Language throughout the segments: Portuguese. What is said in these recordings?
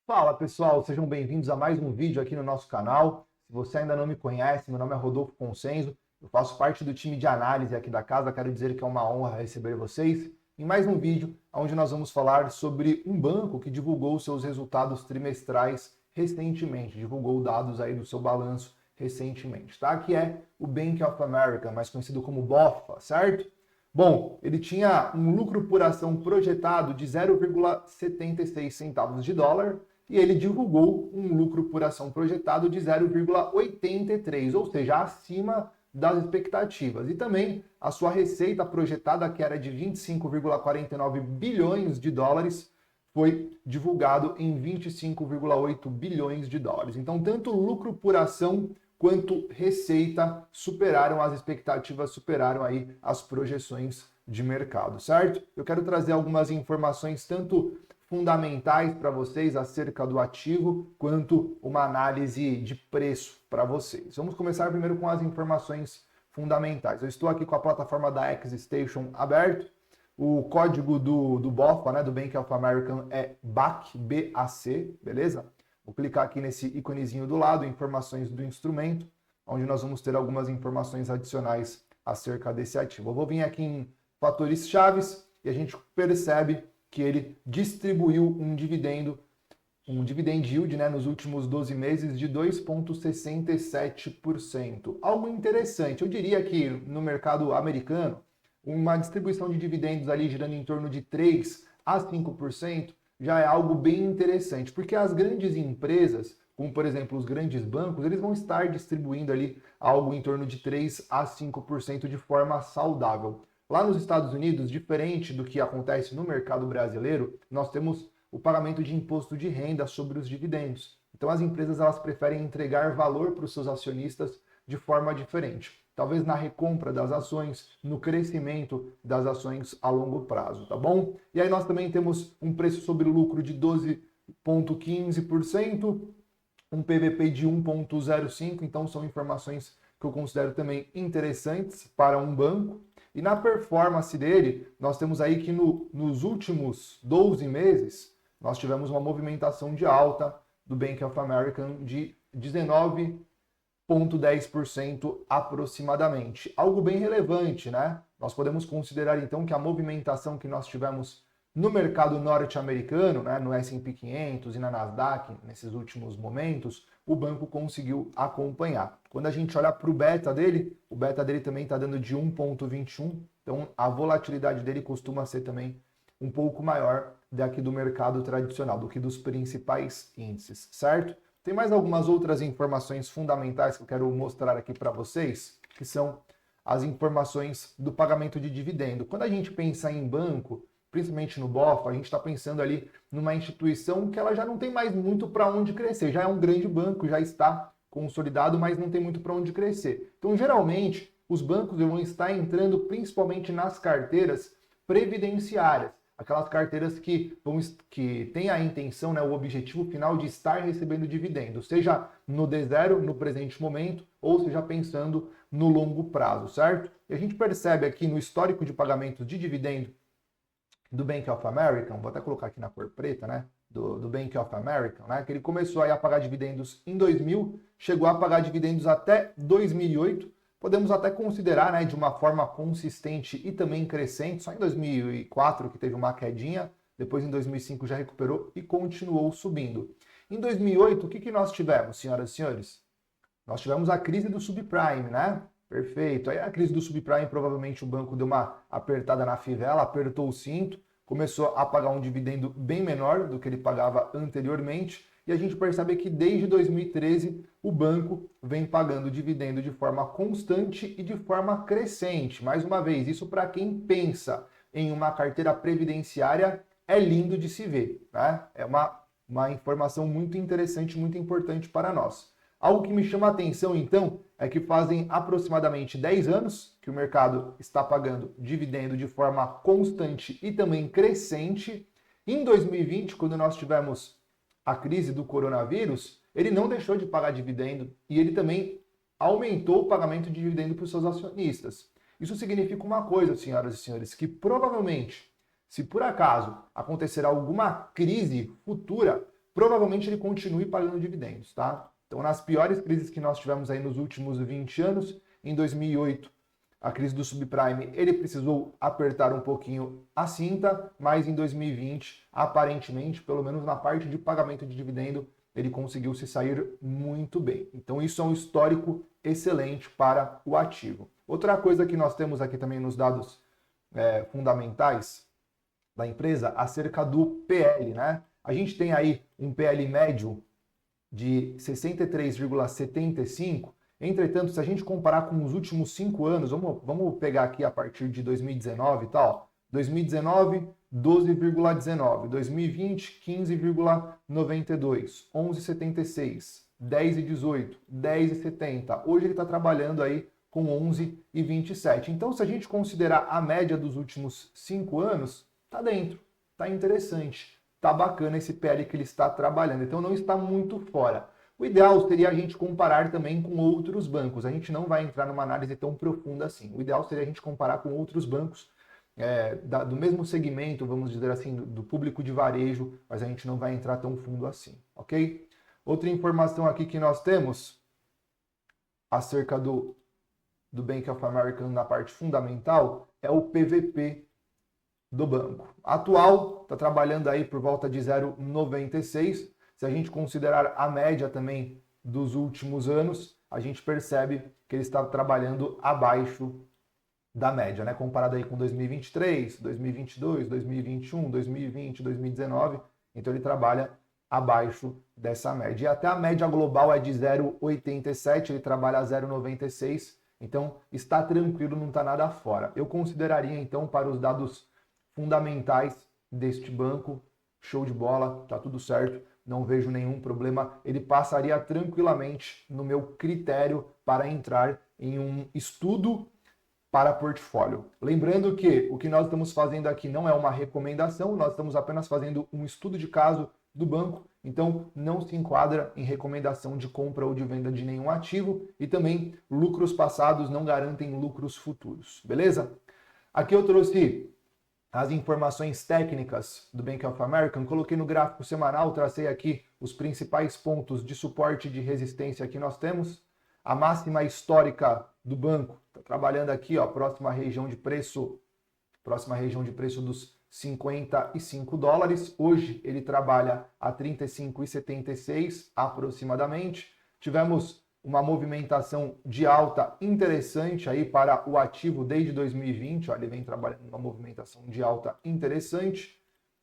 Fala pessoal, sejam bem-vindos a mais um vídeo aqui no nosso canal. Se você ainda não me conhece, meu nome é Rodolfo Consenso, eu faço parte do time de análise aqui da casa, quero dizer que é uma honra receber vocês em mais um vídeo onde nós vamos falar sobre um banco que divulgou seus resultados trimestrais recentemente, divulgou dados aí do seu balanço recentemente, tá? Que é o Bank of America, mais conhecido como BOFA, certo? Bom, ele tinha um lucro por ação projetado de 0,76 centavos de dólar e ele divulgou um lucro por ação projetado de 0,83, ou seja, acima das expectativas. E também a sua receita projetada, que era de 25,49 bilhões de dólares, foi divulgado em 25,8 bilhões de dólares. Então, tanto lucro por ação quanto receita superaram as expectativas, superaram aí as projeções de mercado, certo? Eu quero trazer algumas informações tanto fundamentais para vocês acerca do ativo, quanto uma análise de preço para vocês. Vamos começar primeiro com as informações fundamentais. Eu estou aqui com a plataforma da XStation aberto. O código do BOFA, né, do Bank of America, é BAC, B-A-C, beleza? Vou clicar aqui nesse íconezinho do lado, informações do instrumento, onde nós vamos ter algumas informações adicionais acerca desse ativo. Eu vou vir aqui em fatores chaves e a gente percebe que ele distribuiu um dividend yield, né, nos últimos 12 meses de 2,67%. Algo interessante, eu diria que no mercado americano, uma distribuição de dividendos ali girando em torno de 3 a 5%, já é algo bem interessante, porque as grandes empresas, como por exemplo os grandes bancos, eles vão estar distribuindo ali algo em torno de 3 a 5% de forma saudável. Lá nos Estados Unidos, diferente do que acontece no mercado brasileiro, nós temos o pagamento de imposto de renda sobre os dividendos. Então as empresas elas preferem entregar valor para os seus acionistas de forma diferente. Talvez na recompra das ações, no crescimento das ações a longo prazo, tá bom? E aí nós também temos um preço sobre lucro de 12,15%, um PVP de 1,05%, então são informações que eu considero também interessantes para um banco. E na performance dele, nós temos aí que nos últimos 12 meses, nós tivemos uma movimentação de alta do Bank of America de 19,10% aproximadamente. Algo bem relevante, né? Nós podemos considerar então que a movimentação que nós tivemos no mercado norte-americano, né, no S&P 500 e na Nasdaq, nesses últimos momentos, o banco conseguiu acompanhar. Quando a gente olha para o beta dele também está dando de 1,21, então a volatilidade dele costuma ser também um pouco maior daqui do mercado tradicional, do que dos principais índices, certo? Tem mais algumas outras informações fundamentais que eu quero mostrar aqui para vocês, que são as informações do pagamento de dividendo. Quando a gente pensa em banco, principalmente no BOFA, a gente está pensando ali numa instituição que ela já não tem mais muito para onde crescer. Já é um grande banco, já está consolidado, mas não tem muito para onde crescer. Então, geralmente, os bancos vão estar entrando principalmente nas carteiras previdenciárias. Aquelas carteiras que têm a intenção, né, o objetivo final de estar recebendo dividendos, seja no D0, no presente momento, ou seja pensando no longo prazo, certo? E a gente percebe aqui no histórico de pagamentos de dividendo do Bank of America, vou até colocar aqui na cor preta, né, do Bank of America, né, que ele começou aí a pagar dividendos em 2000, chegou a pagar dividendos até 2008, podemos até considerar, né, de uma forma consistente e também crescente, só em 2004 que teve uma quedinha, depois em 2005 já recuperou e continuou subindo. Em 2008, o que nós tivemos, senhoras e senhores? Nós tivemos a crise do subprime, né? Perfeito. Aí a crise do subprime, provavelmente o banco deu uma apertada na fivela, apertou o cinto, começou a pagar um dividendo bem menor do que ele pagava anteriormente, e a gente percebe que desde 2013 o banco vem pagando dividendo de forma constante e de forma crescente. Mais uma vez, isso para quem pensa em uma carteira previdenciária é lindo de se ver, né? É uma informação muito interessante, muito importante para nós. Algo que me chama a atenção, então, é que fazem aproximadamente 10 anos que o mercado está pagando dividendo de forma constante e também crescente. Em 2020, quando nós tivemos a crise do coronavírus, ele não deixou de pagar dividendo e ele também aumentou o pagamento de dividendo para os seus acionistas. Isso significa uma coisa, senhoras e senhores, que provavelmente, se por acaso acontecer alguma crise futura, provavelmente ele continue pagando dividendos, tá? Então, nas piores crises que nós tivemos aí nos últimos 20 anos, em 2008, a crise do subprime, ele precisou apertar um pouquinho a cinta, mas em 2020, aparentemente, pelo menos na parte de pagamento de dividendo, ele conseguiu se sair muito bem. Então, isso é um histórico excelente para o ativo. Outra coisa que nós temos aqui também nos dados fundamentais da empresa, acerca do PL, né? A gente tem aí um PL médio de 63,75. Entretanto, se a gente comparar com os últimos 5 anos, vamos pegar aqui a partir de 2019 e tal. 2019, 12,19. 2020, 15,92. 11,76. 10,18. 10,70. Hoje ele está trabalhando aí com 11,27. Então, se a gente considerar a média dos últimos 5 anos, tá dentro, tá interessante. Tá bacana esse PL que ele está trabalhando, então não está muito fora. O ideal seria a gente comparar também com outros bancos. A gente não vai entrar numa análise tão profunda assim. O ideal seria a gente comparar com outros bancos do mesmo segmento, vamos dizer assim, do público de varejo, mas a gente não vai entrar tão fundo assim, ok? Outra informação aqui que nós temos acerca do Bank of America na parte fundamental é o PVP do banco. Atual, está trabalhando aí por volta de 0,96. Se a gente considerar a média também dos últimos anos, a gente percebe que ele está trabalhando abaixo da média, né? Comparado aí com 2023, 2022, 2021, 2020, 2019. Então ele trabalha abaixo dessa média. E até a média global é de 0,87, ele trabalha a 0,96. Então está tranquilo, não está nada fora. Eu consideraria então para os dados fundamentais deste banco, show de bola, tá tudo certo, não vejo nenhum problema, ele passaria tranquilamente no meu critério para entrar em um estudo para portfólio. Lembrando que o que nós estamos fazendo aqui não é uma recomendação, nós estamos apenas fazendo um estudo de caso do banco, então não se enquadra em recomendação de compra ou de venda de nenhum ativo e também lucros passados não garantem lucros futuros, beleza? Aqui eu trouxe as informações técnicas do Bank of America, coloquei no gráfico semanal, tracei aqui os principais pontos de suporte e de resistência que nós temos. A máxima histórica do banco, está trabalhando aqui, ó, próxima região de preço dos 55 dólares. Hoje ele trabalha a 35,76 aproximadamente. Tivemos uma movimentação de alta interessante aí para o ativo desde 2020, ó, ele vem trabalhando uma movimentação de alta interessante.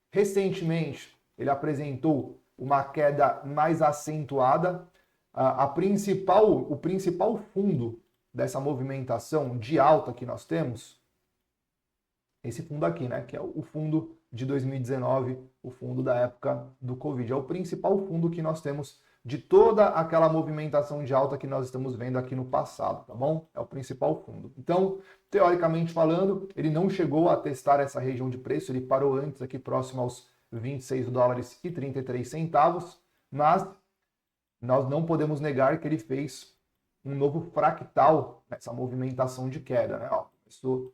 Recentemente, ele apresentou uma queda mais acentuada. O principal fundo dessa movimentação de alta que nós temos, esse fundo aqui, né, que é o fundo de 2019, o fundo da época do Covid. É o principal fundo que nós temos de toda aquela movimentação de alta que nós estamos vendo aqui no passado, tá bom? É o principal fundo. Então, teoricamente falando, ele não chegou a testar essa região de preço, ele parou antes aqui próximo aos 26 dólares e 33 centavos, mas nós não podemos negar que ele fez um novo fractal nessa movimentação de queda, né? Ó, começou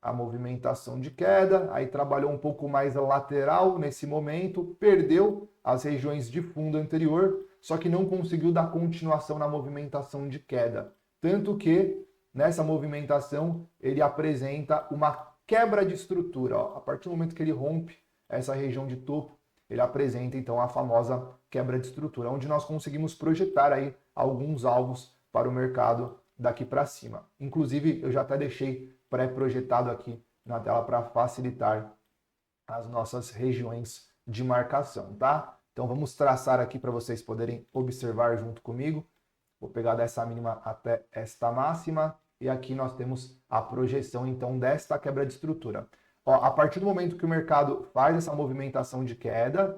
a movimentação de queda, aí trabalhou um pouco mais lateral nesse momento, perdeu as regiões de fundo anterior, só que não conseguiu dar continuação na movimentação de queda. Tanto que, nessa movimentação, ele apresenta uma quebra de estrutura. Ó. A partir do momento que ele rompe essa região de topo, ele apresenta, então, a famosa quebra de estrutura, onde nós conseguimos projetar aí alguns alvos para o mercado daqui para cima. Inclusive, eu já até deixei pré-projetado aqui na tela para facilitar as nossas regiões de marcação, tá? Então vamos traçar aqui para vocês poderem observar junto comigo. Vou pegar dessa mínima até esta máxima e aqui nós temos a projeção então desta quebra de estrutura. Ó, a partir do momento que o mercado faz essa movimentação de queda,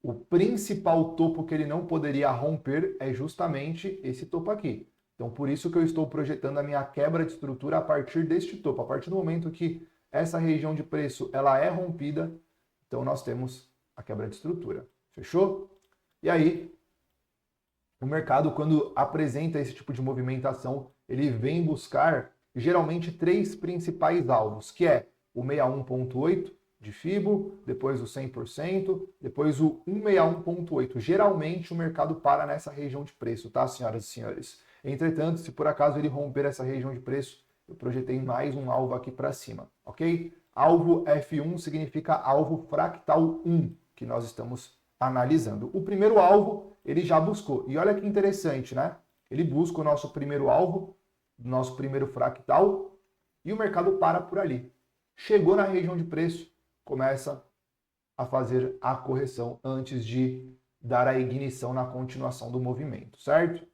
o principal topo que ele não poderia romper é justamente esse topo aqui. Então, por isso que eu estou projetando a minha quebra de estrutura a partir deste topo. A partir do momento que essa região de preço ela é rompida, então nós temos a quebra de estrutura. Fechou? E aí, o mercado, quando apresenta esse tipo de movimentação, ele vem buscar, geralmente, 3 principais alvos, que é o 61,8, de FIBO, depois o 100%, depois o 161.8. Geralmente o mercado para nessa região de preço, tá, senhoras e senhores? Entretanto, se por acaso ele romper essa região de preço, eu projetei mais um alvo aqui para cima, ok? Alvo F1 significa alvo fractal 1, que nós estamos analisando. O primeiro alvo, ele já buscou. E olha que interessante, né? Ele busca o nosso primeiro alvo, nosso primeiro fractal, e o mercado para por ali. Chegou na região de preço, começa a fazer a correção antes de dar a ignição na continuação do movimento, certo?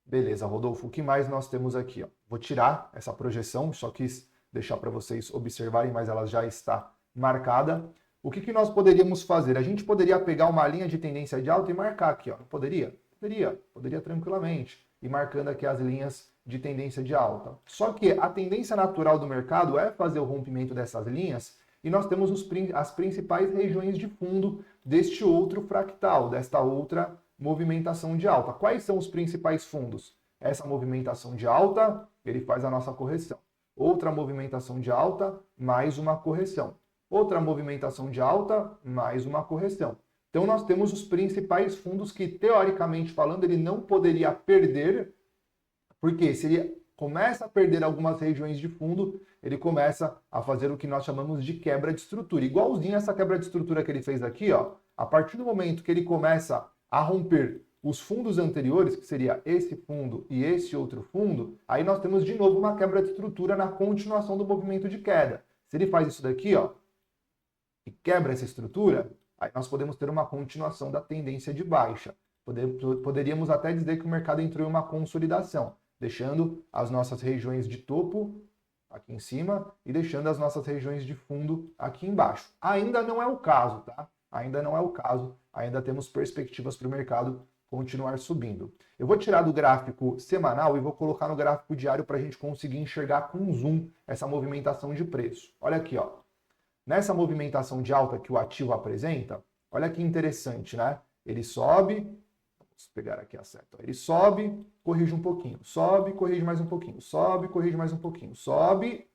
Beleza, Rodolfo, o que mais nós temos aqui? Ó? Vou tirar essa projeção, só quis deixar para vocês observarem, mas ela já está marcada. O que nós poderíamos fazer? A gente poderia pegar uma linha de tendência de alta e marcar aqui, ó. Poderia? Poderia tranquilamente. E marcando aqui as linhas de tendência de alta. Só que a tendência natural do mercado é fazer o rompimento dessas linhas e nós temos as principais regiões de fundo deste outro fractal, desta outra movimentação de alta. Quais são os principais fundos? Essa movimentação de alta, ele faz a nossa correção. Outra movimentação de alta, mais uma correção. Outra movimentação de alta, mais uma correção. Então nós temos os principais fundos que, teoricamente falando, ele não poderia perder, porque se ele começa a perder algumas regiões de fundo, ele começa a fazer o que nós chamamos de quebra de estrutura. Igualzinho essa quebra de estrutura que ele fez aqui, ó, a partir do momento que ele começa a romper os fundos anteriores, que seria esse fundo e esse outro fundo, aí nós temos de novo uma quebra de estrutura na continuação do movimento de queda. Se ele faz isso daqui, ó, e quebra essa estrutura, aí nós podemos ter uma continuação da tendência de baixa. Poderíamos até dizer que o mercado entrou em uma consolidação, deixando as nossas regiões de topo aqui em cima e deixando as nossas regiões de fundo aqui embaixo. Ainda não é o caso, tá? Ainda não é o caso, ainda temos perspectivas para o mercado continuar subindo. Eu vou tirar do gráfico semanal e vou colocar no gráfico diário para a gente conseguir enxergar com zoom essa movimentação de preço. Olha aqui, ó. Nessa movimentação de alta que o ativo apresenta, olha que interessante, né? Ele sobe, vamos pegar aqui a seta, ele sobe, corrige um pouquinho, sobe, corrige mais um pouquinho, sobe, corrige mais um pouquinho, sobe,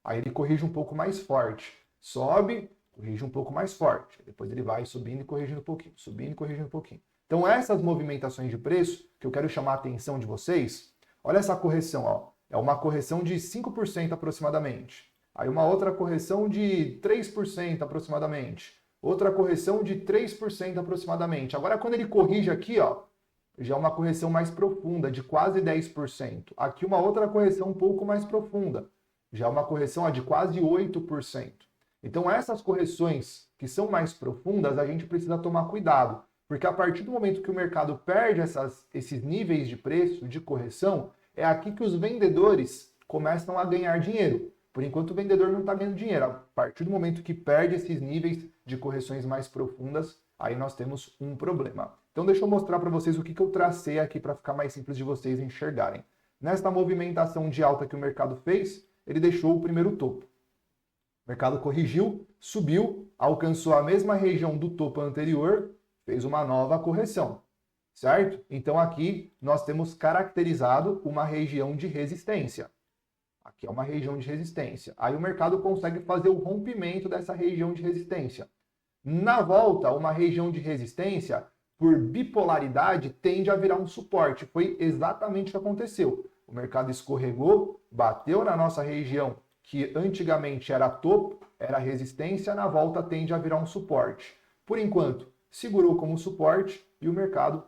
aí ele corrige um pouco mais forte, sobe, corrige um pouco mais forte, depois ele vai subindo e corrigindo um pouquinho, subindo e corrigindo um pouquinho. Então essas movimentações de preço, que eu quero chamar a atenção de vocês, olha essa correção, ó, é uma correção de 5% aproximadamente. Aí uma outra correção de 3% aproximadamente. Outra correção de 3% aproximadamente. Agora, quando ele corrige aqui, ó, já é uma correção mais profunda, de quase 10%. Aqui uma outra correção um pouco mais profunda. Já é uma correção ó, de quase 8%. Então, essas correções que são mais profundas, a gente precisa tomar cuidado. Porque a partir do momento que o mercado perde esses níveis de preço, de correção, é aqui que os vendedores começam a ganhar dinheiro. Por enquanto, o vendedor não está ganhando dinheiro. A partir do momento que perde esses níveis de correções mais profundas, aí nós temos um problema. Então, deixa eu mostrar para vocês o que eu tracei aqui para ficar mais simples de vocês enxergarem. Nesta movimentação de alta que o mercado fez, ele deixou o primeiro topo. O mercado corrigiu, subiu, alcançou a mesma região do topo anterior, fez uma nova correção, certo? Então, aqui nós temos caracterizado uma região de resistência. Aqui é uma região de resistência. Aí o mercado consegue fazer o rompimento dessa região de resistência. Na volta, uma região de resistência, por bipolaridade, tende a virar um suporte. Foi exatamente o que aconteceu. O mercado escorregou, bateu na nossa região, que antigamente era topo, era resistência, na volta tende a virar um suporte. Por enquanto, segurou como suporte e o mercado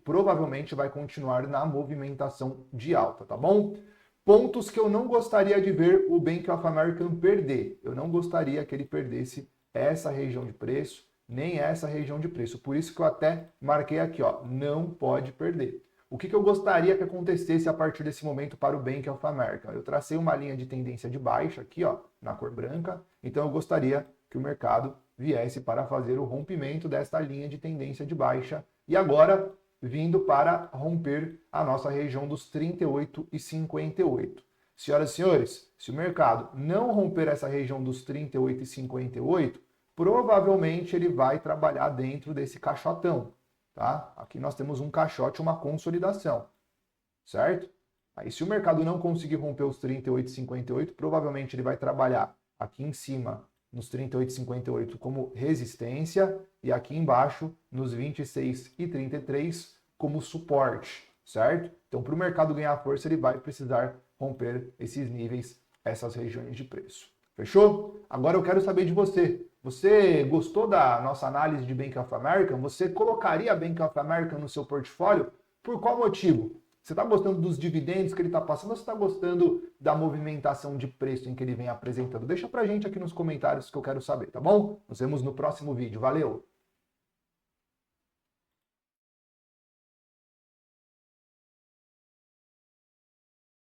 provavelmente vai continuar na movimentação de alta, tá bom? Pontos que eu não gostaria de ver o Bank of America perder. Eu não gostaria que ele perdesse essa região de preço, nem essa região de preço. Por isso que eu até marquei aqui, ó, não pode perder. O que eu gostaria que acontecesse a partir desse momento para o Bank of America? Eu tracei uma linha de tendência de baixa aqui, ó, na cor branca. Então eu gostaria que o mercado viesse para fazer o rompimento desta linha de tendência de baixa. E agora, vindo para romper a nossa região dos 38,58. Senhoras e senhores, se o mercado não romper essa região dos 38,58, provavelmente ele vai trabalhar dentro desse caixotão, tá? Aqui nós temos um caixote, uma consolidação, certo? Aí se o mercado não conseguir romper os 38,58, provavelmente ele vai trabalhar aqui em cima nos 38,58 como resistência e aqui embaixo nos 26,33 como suporte, certo? Então, para o mercado ganhar força, ele vai precisar romper esses níveis, essas regiões de preço. Fechou? Agora eu quero saber de você. Você gostou da nossa análise de Bank of America? Você colocaria a Bank of America no seu portfólio? Por qual motivo? Você está gostando dos dividendos que ele está passando ou você está gostando da movimentação de preço em que ele vem apresentando? Deixa pra gente aqui nos comentários que eu quero saber, tá bom? Nos vemos no próximo vídeo. Valeu!